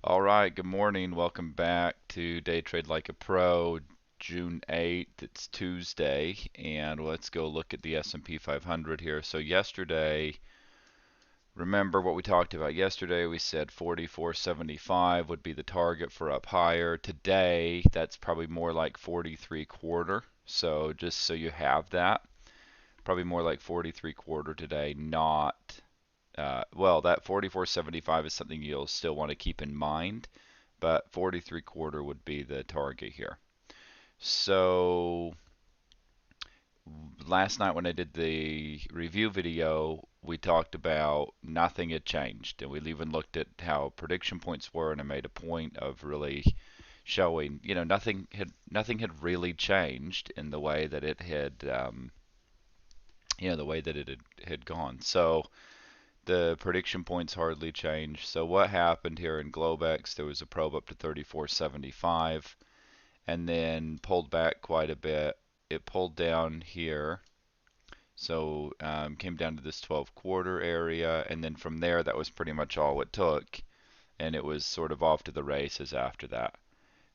All right, good morning. Welcome back to Day Trade Like a Pro, June 8th. It's Tuesday, and let's go look at the S&P 500 here. So yesterday, remember what we talked about yesterday? We said 44.75 would be the target for up higher. Today, that's probably more like 43 quarter. So just so you have that, probably more like 43 quarter today, not well, that 44.75 is something you'll still want to keep in mind, but 43 quarter would be the target here. So last night when I did the review video, we talked about nothing had changed, and we even looked at how prediction points were, and I made a point of really showing, nothing had really changed in the way that it had, the way that it had gone. So the prediction points hardly changed. So what happened here in Globex? There was a probe up to 34.75 and then pulled back quite a bit. It pulled down here, so came down to this 12 quarter area, and then from there that was pretty much all it took, and it was sort of off to the races after that.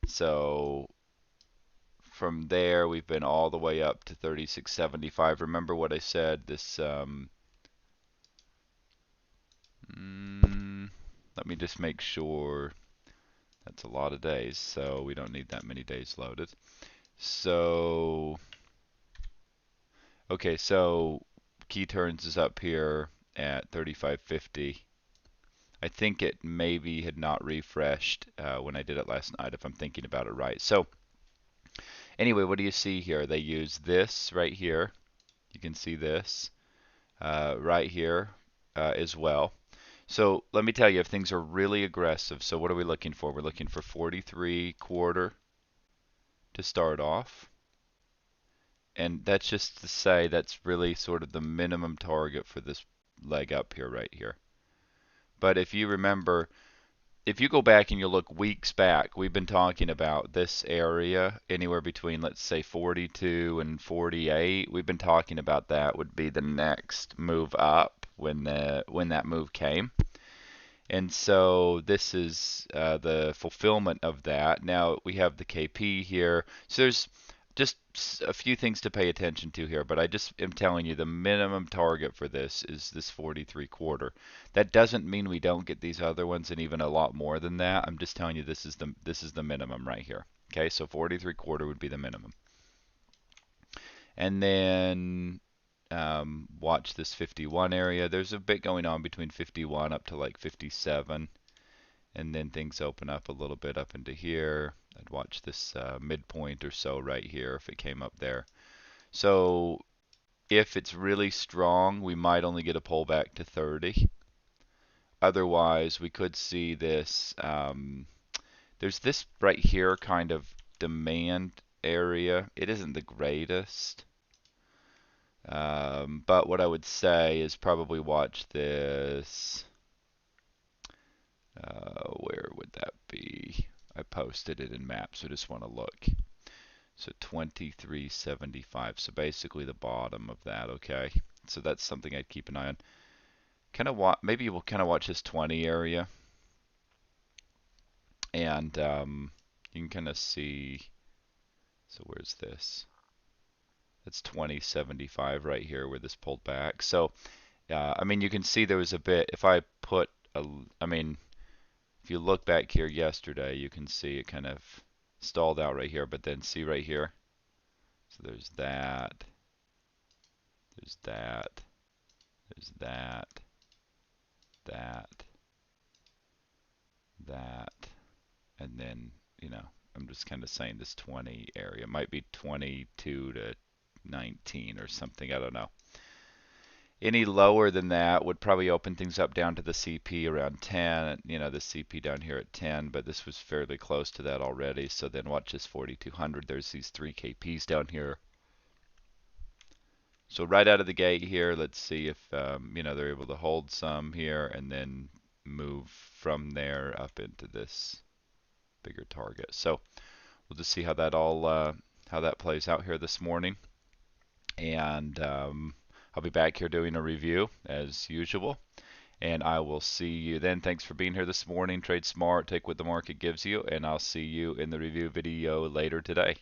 So from there we've been all the way up to 36.75. Remember what I said? Let me just make sure. That's a lot of days, so we don't need that many days loaded. So, okay, so key turns is up here at 35.50. I think it maybe had not refreshed when I did it last night, if I'm thinking about it right. So, anyway, what do you see here? They use this right here. You can see this right here as well. So let me tell you, if things are really aggressive, so what are we looking for? We're looking for 43 quarter to start off. And that's just to say that's really sort of the minimum target for this leg up here, right here. But if you remember, if you go back and you look weeks back, we've been talking about this area anywhere between, let's say, 42 and 48. We've been talking about that would be the next move up when that move came. And so this is the fulfillment of that. Now we have the KP here. So there's just a few things to pay attention to here, but I just am telling you the minimum target for this is this 43 quarter. That doesn't mean we don't get these other ones and even a lot more than that. I'm just telling you this is the minimum right here. Okay, so 43 quarter would be the minimum. And then watch this 51 area. There's a bit going on between 51 up to like 57, and then things open up a little bit up into here. I'd watch this midpoint or so right here if it came up there. So if it's really strong, we might only get a pullback to 30. Otherwise, we could see this. There's this right here kind of demand area. It isn't the greatest. But what I would say is probably watch this. Where would that be? I posted it in maps, so I just want to look. So 23.75. So basically the bottom of that, okay? So that's something I'd keep an eye on. Kind of maybe we'll kind of watch this 20 area, and you can kind of see. So where's this? That's 20.75 right here where this pulled back. So I mean, you can see there was a bit. If I put a, I mean, if you look back here yesterday, you can see it kind of stalled out right here, but then see right here. So there's that, there's that, there's that, that, that, and then, I'm just kind of saying this 20 area might be 22 to 19 or something. I don't know. Any lower than that would probably open things up down to the CP around 10, the CP down here at 10, but this was fairly close to that already. So then watch this 4200. There's these 3 KPs down here. So right out of the gate here, let's see if they're able to hold some here and then move from there up into this bigger target. So we'll just see how that how that plays out here this morning. And I'll be back here doing a review as usual. And I will see you then. Thanks for being here this morning. Trade smart, take what the market gives you, and I'll see you in the review video later today.